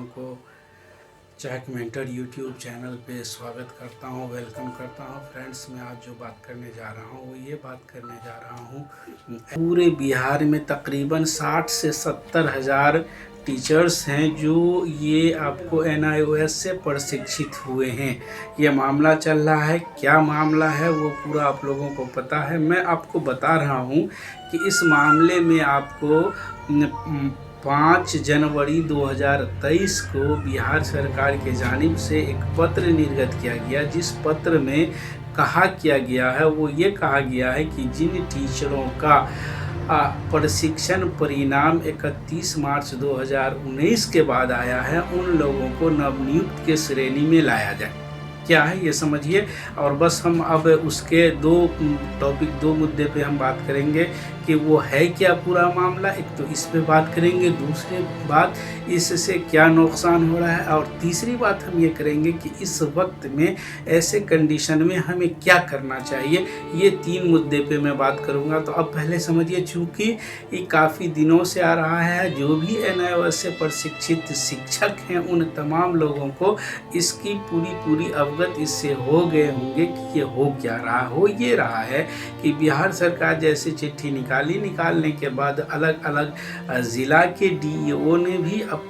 को cheque mentor YouTube channel पे स्वागत करता हूँ, वेलकम करता हूँ। फ्रेंड्स, मैं आज जो बात करने जा रहा हूँ वो ये बात करने जा रहा हूँ, पूरे बिहार में तकरीबन 60 से 70 हज़ार टीचर्स हैं जो ये आपको NIOS से प्रशिक्षित हुए हैं। ये मामला चल रहा है, क्या मामला है वो पूरा आप लोगों को पता है। मैं आपको बता रहा हूँ कि इस मामले में आपको 5 जनवरी 2023 को बिहार सरकार के जानिब से एक पत्र निर्गत किया गया, जिस पत्र में कहा किया गया है वो ये कहा गया है कि जिन टीचरों का प्रशिक्षण परिणाम 31 मार्च 2019 के बाद आया है उन लोगों को नवनियुक्त के श्रेणी में लाया जाए। क्या है ये समझिए। और बस हम अब उसके दो मुद्दे पे हम बात करेंगे कि वो है क्या पूरा मामला। एक तो इस पे बात करेंगे, दूसरी बात इससे क्या नुकसान हो रहा है, और तीसरी बात हम ये करेंगे कि इस वक्त में ऐसे कंडीशन में हमें क्या करना चाहिए। ये 3 मुद्दे पे मैं बात करूँगा। तो अब पहले समझिए, चूँकि ये काफ़ी दिनों से आ रहा है, जो भी NIOS से प्रशिक्षित शिक्षक हैं उन तमाम लोगों को इसकी पूरी अवगत इससे हो गए होंगे कि ये हो क्या रहा। हो ये रहा है कि बिहार सरकार जैसे चिट्ठी निकालने के बाद अलग अलग ज़िला के DEO ने भी अब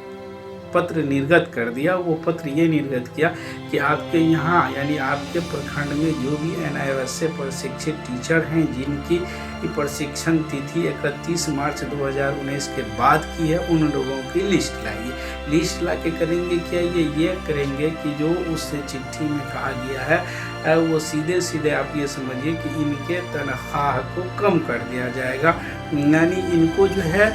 पत्र निर्गत कर दिया। वो पत्र ये निर्गत किया कि आपके यहाँ यानी आपके प्रखंड में जो भी NIOS से प्रशिक्षित टीचर हैं जिनकी प्रशिक्षण तिथि 31 मार्च 2019 के बाद की है, उन लोगों की लिस्ट लाइए। लिस्ट ला के करेंगे क्या, ये करेंगे कि जो उस चिट्ठी में कहा गया है वो सीधे आप ये समझिए कि इनके तनख्वाह को कम कर दिया जाएगा। यानी इनको जो है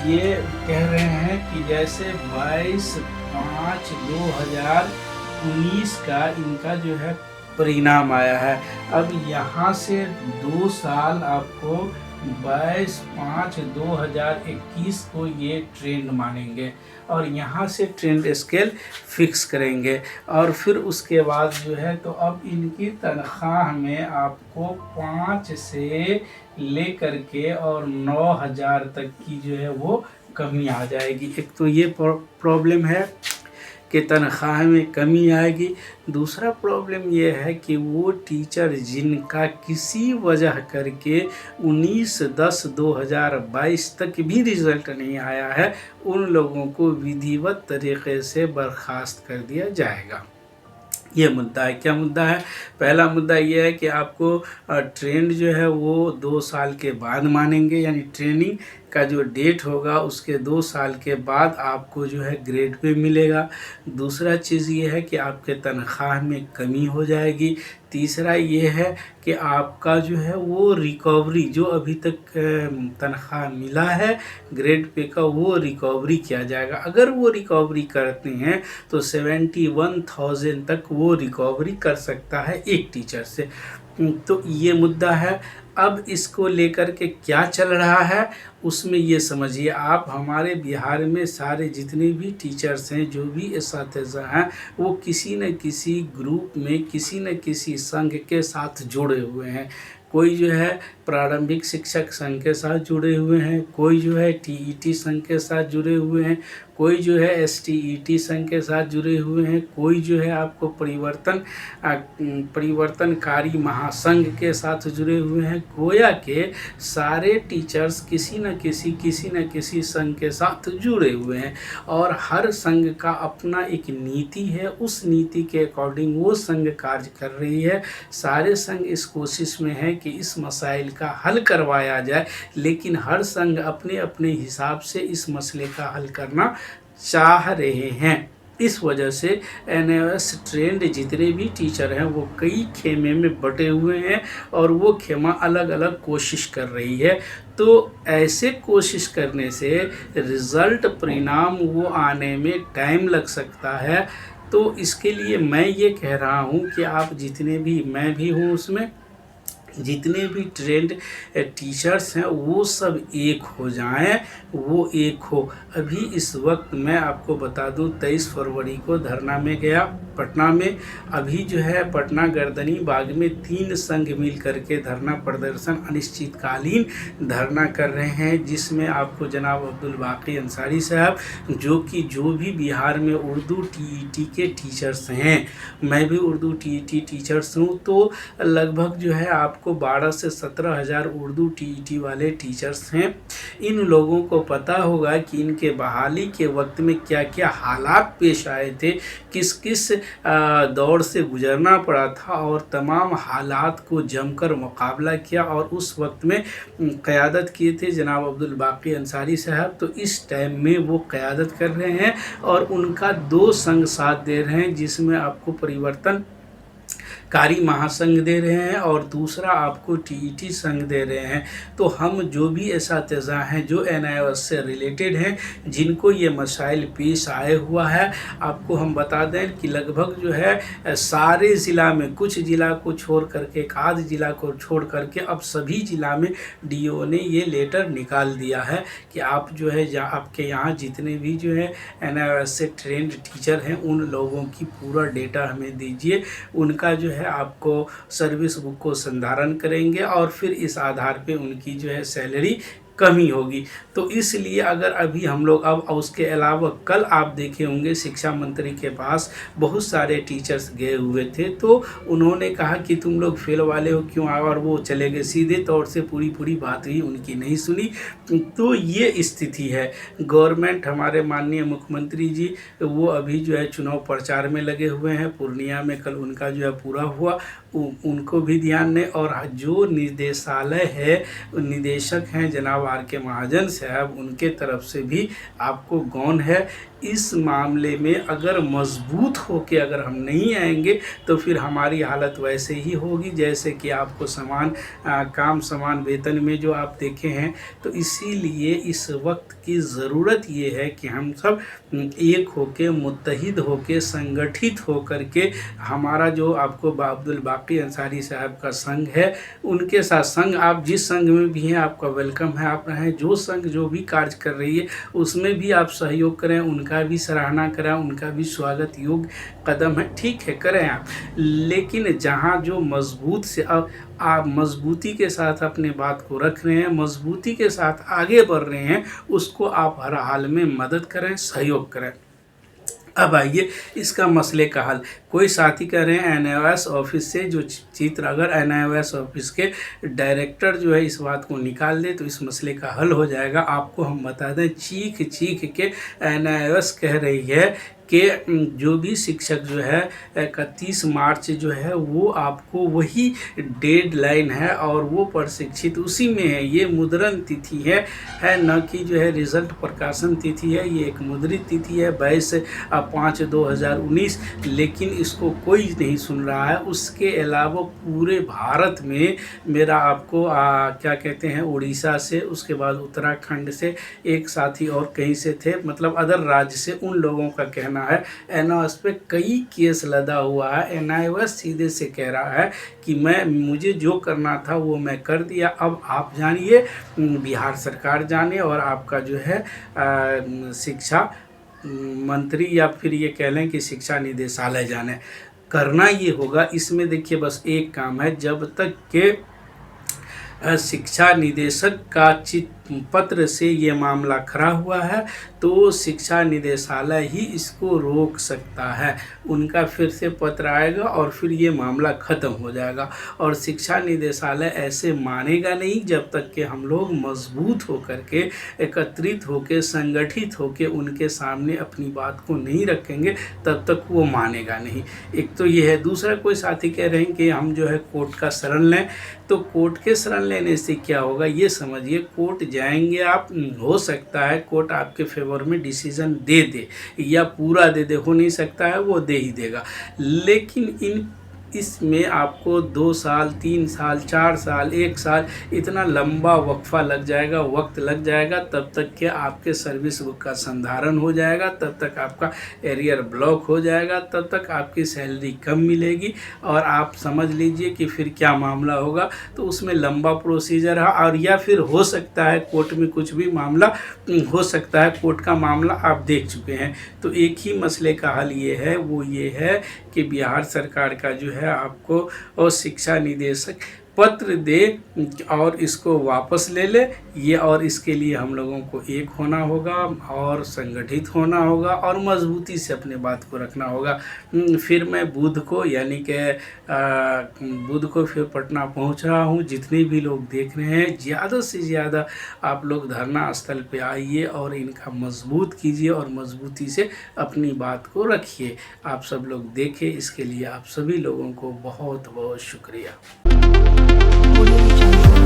ये कह रहे हैं कि जैसे 22/5/2019 का इनका जो है परिणाम आया है। अब यहाँ से 2 साल आपको 22/5/2021 को ये ट्रेंड मानेंगे और यहाँ से ट्रेंड स्केल फिक्स करेंगे। और फिर उसके बाद जो है तो अब इनकी तनख्वाह में आपको 5 से लेकर के और 9,000 तक की जो है वो कमी आ जाएगी। एक तो ये प्रॉब्लम है कि तनख्वाह में कमी आएगी। दूसरा प्रॉब्लम ये है कि वो टीचर जिनका किसी वजह करके 19/10/2022 तक भी रिज़ल्ट नहीं आया है, उन लोगों को विधिवत तरीके से बर्खास्त कर दिया जाएगा। ये मुद्दा है। क्या मुद्दा है? पहला मुद्दा ये है कि आपको ट्रेंड जो है वो 2 साल के बाद मानेंगे, यानी ट्रेनिंग का जो डेट होगा उसके 2 साल के बाद आपको जो है ग्रेड पे मिलेगा। दूसरा चीज़ ये है कि आपके तनख्वाह में कमी हो जाएगी। तीसरा ये है कि आपका जो है वो रिकवरी, जो अभी तक तनख्वाह मिला है ग्रेड पे का, वो रिकवरी किया जाएगा। अगर वो रिकवरी करते हैं तो 71,000 तक वो रिकवरी कर सकता है एक टीचर से। तो ये मुद्दा है। अब इसको लेकर के क्या चल रहा है उसमें ये समझिए आप, हमारे बिहार में सारे जितने भी टीचर्स हैं, जो भी एसातिज़ा हैं, वो किसी न किसी ग्रुप में, किसी न किसी संघ के साथ जुड़े हुए हैं। कोई जो है प्रारंभिक शिक्षक संघ के साथ जुड़े हुए हैं, कोई जो है TET संघ के साथ जुड़े हुए हैं, कोई जो है STET संघ के साथ जुड़े हुए हैं, कोई जो है आपको परिवर्तनकारी महासंघ के साथ जुड़े हुए हैं। गोया के सारे टीचर्स किसी न किसी संघ के साथ जुड़े हुए हैं और हर संघ का अपना एक नीति है। उस नीति के अकॉर्डिंग वो संघ कार्य कर रही है। सारे संघ इस कोशिश में है कि इस मसाइल का हल करवाया जाए, लेकिन हर संघ अपने अपने हिसाब से इस मसले का हल करना चाह रहे हैं। इस वजह से NIOS ट्रेंड जितने भी टीचर हैं वो कई खेमे में बटे हुए हैं और वो खेमा अलग अलग कोशिश कर रही है। तो ऐसे कोशिश करने से रिज़ल्ट परिणाम वो आने में टाइम लग सकता है। तो इसके लिए मैं ये कह रहा हूँ कि आप जितने भी, मैं भी हूँ उसमें, जितने भी ट्रेंड टीचर्स हैं वो सब एक हो जाएं, वो एक हो। अभी इस वक्त मैं आपको बता दूं 23 फरवरी को धरना में गया, पटना में अभी जो है पटना गर्दनी बाग में 3 संघ मिल करके धरना प्रदर्शन अनिश्चितकालीन धरना कर रहे हैं, जिसमें आपको जनाब अब्दुल बाकी अंसारी साहब जो भी बिहार में उर्दू टीईटी के टीचर्स हैं, मैं भी उर्दू टीईटी टीचर्स हूँ, तो लगभग जो है आपको 12 से 17 हज़ार उर्दू टीईटी वाले टीचर्स हैं। इन लोगों को पता होगा कि इनके बहाली के वक्त में क्या क्या हालात पेश आए थे, किस किस दौर से गुजरना पड़ा था, और तमाम हालात को जमकर मुकाबला किया, और उस वक्त में क़यादत किए थे जनाब अब्दुल बाकी अंसारी साहब। तो इस टाइम में वो क़यादत कर रहे हैं और उनका 2 संघ साथ दे रहे हैं, जिसमें आपको परिवर्तन कारी महासंघ दे रहे हैं और दूसरा आपको टीईटी संघ दे रहे हैं। तो हम जो भी एसातिज़ा हैं जो NIOS से रिलेटेड हैं, जिनको ये मसाइल पेश आए हुआ है, आपको हम बता दें कि लगभग जो है सारे ज़िला में, कुछ ज़िला को छोड़ करके, एक आध ज़िला को छोड़ करके अब सभी ज़िला में DO ने ये लेटर निकाल दिया है कि आप जो है आपके यहाँ जितने भी जो है NIOS से ट्रेंड टीचर हैं, उन लोगों की पूरा डेटा हमें दीजिए। उनका जो है आपको सर्विस बुक को संधारण करेंगे और फिर इस आधार पे उनकी जो है सैलरी कमी होगी। तो इसलिए अगर अभी हम लोग अब उसके अलावा कल आप देखे होंगे शिक्षा मंत्री के पास बहुत सारे टीचर्स गए हुए थे, तो उन्होंने कहा कि तुम लोग फेल वाले हो क्यों आए, और वो चले गए सीधे तौर से, पूरी बात ही उनकी नहीं सुनी। तो ये स्थिति है। गवर्नमेंट, हमारे माननीय मुख्यमंत्री जी वो अभी जो है चुनाव प्रचार में लगे हुए हैं। पूर्णिया में कल उनका जो है पूरा हुआ, उनको भी ध्यान दें। और जो निदेशालय है, निदेशक हैं जनाब RK महाजन साहब, उनके तरफ से भी आपको गौन है। इस मामले में अगर मजबूत होके अगर हम नहीं आएंगे तो फिर हमारी हालत वैसे ही होगी जैसे कि आपको समान काम समान वेतन में जो आप देखे हैं। तो इसीलिए इस वक्त की ज़रूरत ये है कि हम सब एक होके, मुत्तहिद होके, संगठित होकर के, हमारा जो आपको अब्दुल बाकी अंसारी साहब का संघ है, उनके साथ संघ, आप जिस संघ में भी हैं आपका वेलकम है। आप रहें, जो संघ जो भी कार्य कर रही है उसमें भी आप सहयोग करें, उनका भी सराहना करें, उनका भी स्वागत योग्य कदम है, ठीक है, करें आप। लेकिन जहाँ जो मजबूत से आप मजबूती के साथ अपने बात को रख रहे हैं, मजबूती के साथ आगे बढ़ रहे हैं, उसको आप हर हाल में मदद करें, सहयोग करें। अब आइए इसका मसले का हल। कोई साथी कह रहे हैं NIOS ऑफिस से जो चित्र, अगर NIOS ऑफिस के डायरेक्टर जो है इस बात को निकाल दे तो इस मसले का हल हो जाएगा। आपको हम बता दें, चीख के NIOS कह रही है कि जो भी शिक्षक जो है 31 मार्च जो है वो आपको वही डेडलाइन है और वो प्रशिक्षित उसी में है। ये मुद्रण तिथि है न कि जो है रिज़ल्ट प्रकाशन तिथि है। ये एक मुद्रित तिथि है 22/5/2019, लेकिन इसको कोई नहीं सुन रहा है। उसके अलावा पूरे भारत में मेरा आपको क्या कहते हैं, उड़ीसा से, उसके बाद उत्तराखंड से, एक साथी और कहीं से थे, मतलब अदर राज्य से, उन लोगों का कहना है NIOS पे कई केस लदा हुआ है। NIOS सीधे से कह रहा है कि मुझे जो करना था वो मैं कर दिया, अब आप जानिए, बिहार सरकार जाने और आपका जो है शिक्षा मंत्री या फिर ये कह लें कि शिक्षा निदेशालय जाने। करना ये होगा। इसमें देखिए बस एक काम है, जब तक के शिक्षा निदेशक का पत्र से ये मामला खड़ा हुआ है तो शिक्षा निदेशालय ही इसको रोक सकता है। उनका फिर से पत्र आएगा और फिर ये मामला ख़त्म हो जाएगा। और शिक्षा निदेशालय ऐसे मानेगा नहीं जब तक कि हम लोग मजबूत होकर के, एकत्रित होकर, संगठित होकर उनके सामने अपनी बात को नहीं रखेंगे, तब तक वो मानेगा नहीं। एक तो ये है। दूसरा, कोई साथी कह रहे हैं कि हम जो है कोर्ट का शरण लें। तो कोर्ट के शरण लेने से क्या होगा ये समझिए। कोर्ट जाएंगे आप, हो सकता है कोर्ट आपके फेवर में डिसीजन दे दे या पूरा दे दे, हो नहीं सकता है वो दे ही देगा। लेकिन इन इसमें आपको 2 साल, 3 साल, 4 साल, 1 साल इतना लंबा वक्फा लग जाएगा, वक्त लग जाएगा, तब तक के आपके सर्विस बुक का संधारण हो जाएगा, तब तक आपका एरियर ब्लॉक हो जाएगा, तब तक आपकी सैलरी कम मिलेगी और आप समझ लीजिए कि फिर क्या मामला होगा। तो उसमें लंबा प्रोसीजर है और या फिर हो सकता है कोर्ट में कुछ भी मामला हो सकता है। कोर्ट का मामला आप देख चुके हैं। तो एक ही मसले का हल ये है, वो ये है कि बिहार सरकार का जो है आपको और शिक्षा निदेशक पत्र दे और इसको वापस ले ले ये, और इसके लिए हम लोगों को एक होना होगा और संगठित होना होगा और मजबूती से अपने बात को रखना होगा। फिर मैं बुध को यानी कि बुध को फिर पटना पहुंच रहा हूं। जितने भी लोग देख रहे हैं ज़्यादा से ज़्यादा आप लोग धरना स्थल पे आइए और इनका मजबूत कीजिए और मजबूती से अपनी बात को रखिए। आप सब लोग देखें, इसके लिए आप सभी लोगों को बहुत बहुत शुक्रिया। Audio Jungle.